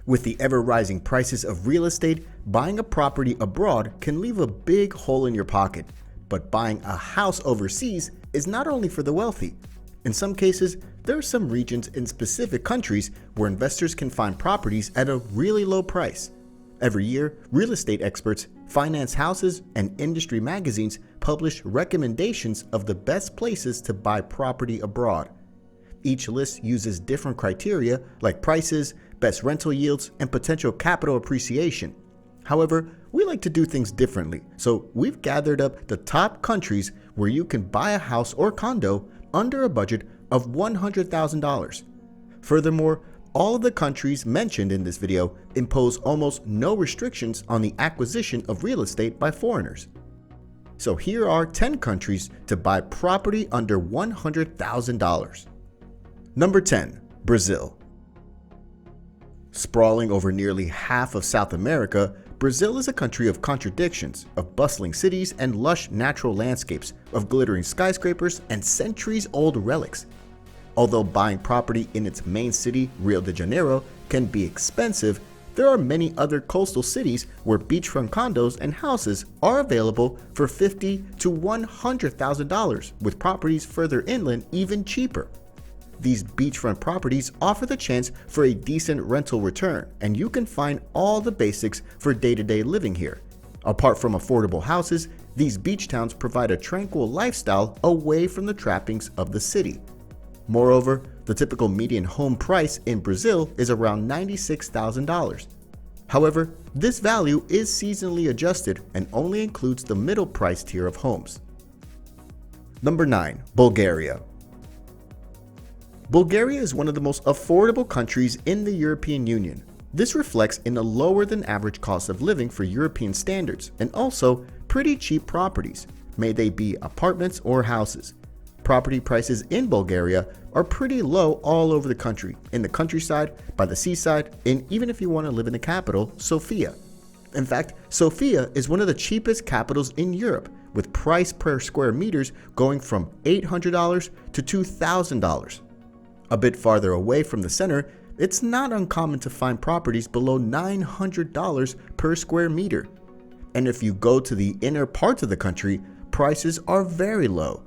With the ever-rising prices of real estate, buying a property abroad can leave a big hole in your pocket. But buying a house overseas is not only for the wealthy. In some cases, there are some regions in specific countries where investors can find properties at a really low price. Every year, real estate experts, finance houses, and industry magazines publish recommendations of the best places to buy property abroad. Each list uses different criteria like prices, best rental yields, and potential capital appreciation. However, we like to do things differently, so we've gathered up the top countries where you can buy a house or condo under a budget of $100,000. Furthermore, all of the countries mentioned in this video impose almost no restrictions on the acquisition of real estate by foreigners. So here are 10 countries to buy property under $100,000. Number 10. Brazil. Sprawling over nearly half of South America, Brazil is a country of contradictions, of bustling cities and lush natural landscapes, of glittering skyscrapers and centuries-old relics. Although buying property in its main city, Rio de Janeiro, can be expensive, there are many other coastal cities where beachfront condos and houses are available for $50,000 to $100,000, with properties further inland even cheaper. These beachfront properties offer the chance for a decent rental return, and you can find all the basics for day-to-day living here. Apart from affordable houses, these beach towns provide a tranquil lifestyle away from the trappings of the city. Moreover, the typical median home price in Brazil is around $96,000. However, this value is seasonally adjusted and only includes the middle price tier of homes. Number 9. Bulgaria. Bulgaria is one of the most affordable countries in the European Union. This reflects in a lower than average cost of living for European standards and also pretty cheap properties, may they be apartments or houses. Property prices in Bulgaria are pretty low all over the country, in the countryside, by the seaside, and even if you want to live in the capital, Sofia. In fact, Sofia is one of the cheapest capitals in Europe, with price per square meters going from $800 to $2,000. A bit farther away from the center, it's not uncommon to find properties below $900 per square meter. And if you go to the inner parts of the country, prices are very low.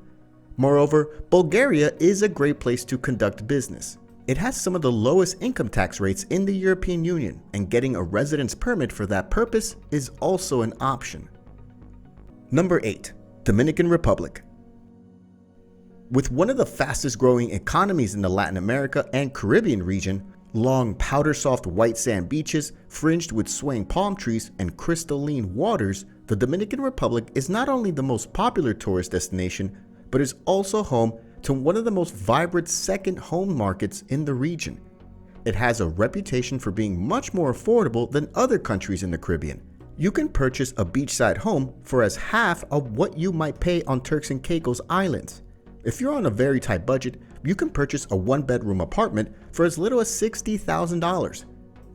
Moreover, Bulgaria is a great place to conduct business. It has some of the lowest income tax rates in the European Union, and getting a residence permit for that purpose is also an option. Number 8. Dominican Republic. With one of the fastest growing economies in the Latin America and Caribbean region, long powder-soft white sand beaches fringed with swaying palm trees and crystalline waters, the Dominican Republic is not only the most popular tourist destination, but is also home to one of the most vibrant second home markets in the region. It has a reputation for being much more affordable than other countries in the Caribbean. You can purchase a beachside home for as half of what you might pay on Turks and Caicos Islands. If you're on a very tight budget, you can purchase a one-bedroom apartment for as little as $60,000.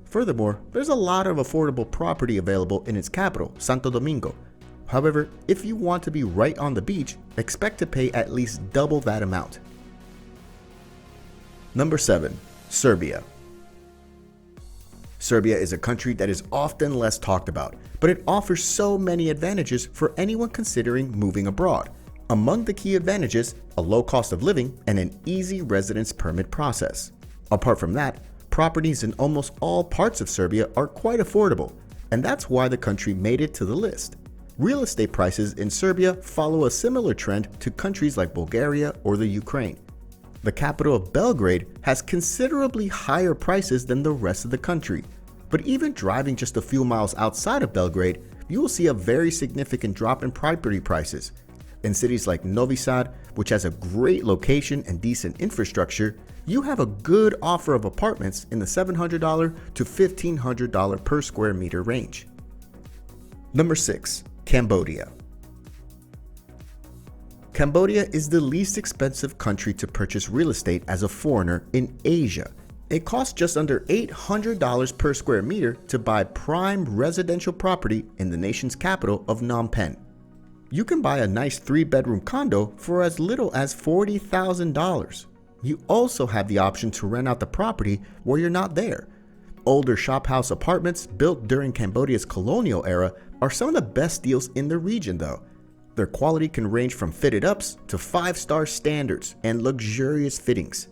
Furthermore, there's a lot of affordable property available in its capital, Santo Domingo. However, if you want to be right on the beach, expect to pay at least double that amount. Number 7. Serbia. Serbia is a country that is often less talked about, but it offers so many advantages for anyone considering moving abroad. Among the key advantages, a low cost of living and an easy residence permit process. Apart from that, properties in almost all parts of Serbia are quite affordable, and that's why the country made it to the list. Real estate prices in Serbia follow a similar trend to countries like Bulgaria or the Ukraine. The capital of Belgrade has considerably higher prices than the rest of the country, but even driving just a few miles outside of Belgrade, you will see a very significant drop in property prices. In cities like Novi Sad, which has a great location and decent infrastructure, you have a good offer of apartments in the $700 to $1,500 per square meter range. Number 6. Cambodia. Cambodia is the least expensive country to purchase real estate as a foreigner in Asia. It costs just under $800 per square meter to buy prime residential property in the nation's capital of Phnom Penh. You can buy a nice 3-bedroom condo for as little as $40,000. You also have the option to rent out the property while you're not there. Older shophouse apartments built during Cambodia's colonial era are some of the best deals in the region though. Their quality can range from fitted ups to 5-star standards and luxurious fittings.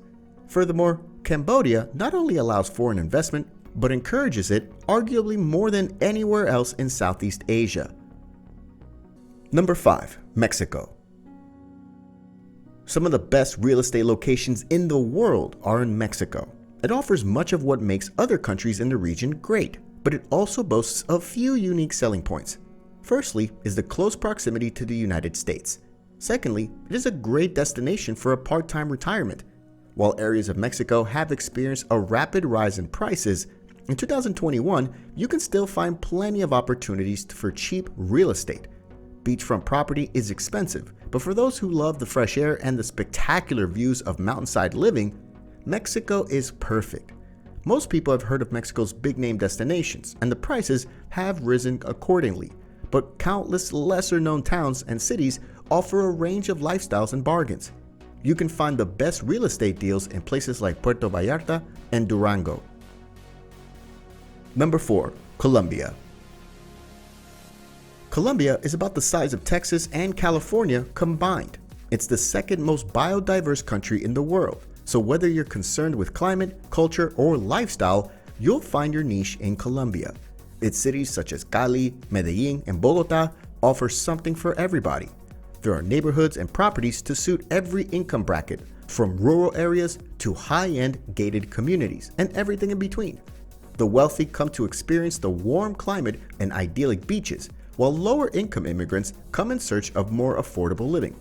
Furthermore, Cambodia not only allows foreign investment, but encourages it arguably more than anywhere else in Southeast Asia. Number 5. Mexico. Some of the best real estate locations in the world are in Mexico. It offers much of what makes other countries in the region great, but it also boasts a few unique selling points. Firstly is the close proximity to the United States. Secondly, it is a great destination for a part-time retirement. While areas of Mexico have experienced a rapid rise in prices, in 2021, you can still find plenty of opportunities for cheap real estate. Beachfront property is expensive, but for those who love the fresh air and the spectacular views of mountainside living, Mexico is perfect. Most people have heard of Mexico's big-name destinations, and the prices have risen accordingly, but countless lesser-known towns and cities offer a range of lifestyles and bargains. You can find the best real estate deals in places like Puerto Vallarta and Durango. Number 4. Colombia. Colombia is about the size of Texas and California combined. It's the second most biodiverse country in the world, so whether you're concerned with climate, culture, or lifestyle, you'll find your niche in Colombia. Its cities such as Cali, Medellin, and Bogota offer something for everybody. There are neighborhoods and properties to suit every income bracket, from rural areas to high-end gated communities, and everything in between. The wealthy come to experience the warm climate and idyllic beaches, while lower-income immigrants come in search of more affordable living.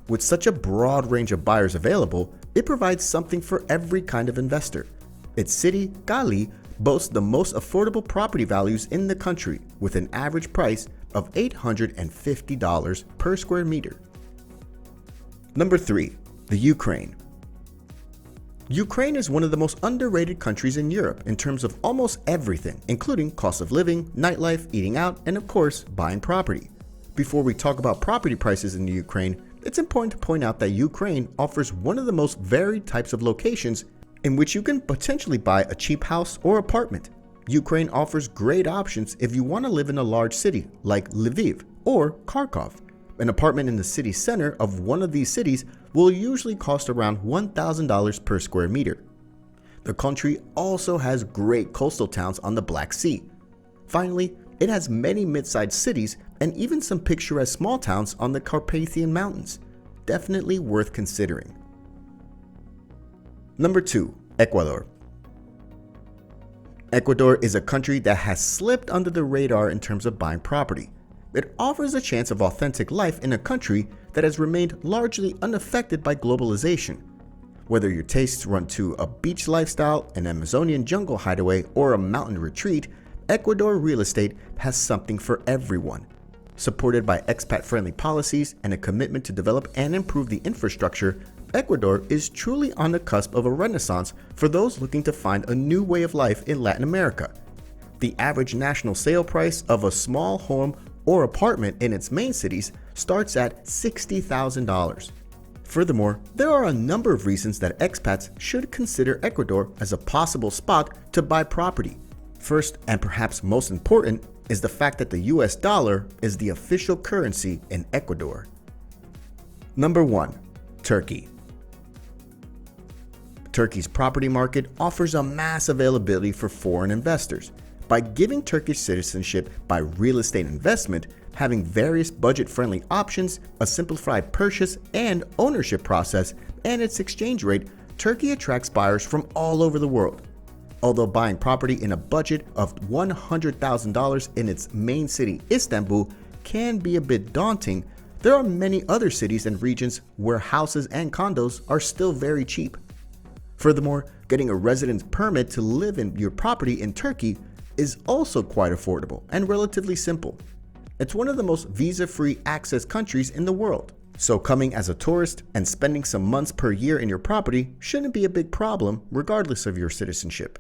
With such a broad range of buyers available, it provides something for every kind of investor. Its city, Cali, boasts the most affordable property values in the country, with an average price of $850 per square meter. Number 3. The Ukraine. Ukraine is one of the most underrated countries in Europe in terms of almost everything, including cost of living, nightlife, eating out, and of course, buying property. Before we talk about property prices in the Ukraine, it's important to point out that Ukraine offers one of the most varied types of locations in which you can potentially buy a cheap house or apartment. Ukraine offers great options if you want to live in a large city like Lviv or Kharkov. An apartment in the city center of one of these cities will usually cost around $1,000 per square meter. The country also has great coastal towns on the Black Sea. Finally, it has many mid-sized cities and even some picturesque small towns on the Carpathian Mountains. Definitely worth considering. Number 2. Ecuador. Ecuador is a country that has slipped under the radar in terms of buying property. It offers a chance of authentic life in a country that has remained largely unaffected by globalization. Whether your tastes run to a beach lifestyle, an Amazonian jungle hideaway, or a mountain retreat, Ecuador real estate has something for everyone. Supported by expat-friendly policies and a commitment to develop and improve the infrastructure, Ecuador is truly on the cusp of a renaissance for those looking to find a new way of life in Latin America. The average national sale price of a small home or apartment in its main cities starts at $60,000. Furthermore, there are a number of reasons that expats should consider Ecuador as a possible spot to buy property. First, and perhaps most important, is the fact that the US dollar is the official currency in Ecuador. Number 1. Turkey. Turkey's property market offers a mass availability for foreign investors. By giving Turkish citizenship by real estate investment, having various budget-friendly options, a simplified purchase and ownership process, and its exchange rate, Turkey attracts buyers from all over the world. Although buying property in a budget of $100,000 in its main city, Istanbul, can be a bit daunting, there are many other cities and regions where houses and condos are still very cheap. Furthermore, getting a residence permit to live in your property in Turkey is also quite affordable and relatively simple. It's one of the most visa-free access countries in the world, so coming as a tourist and spending some months per year in your property shouldn't be a big problem regardless of your citizenship.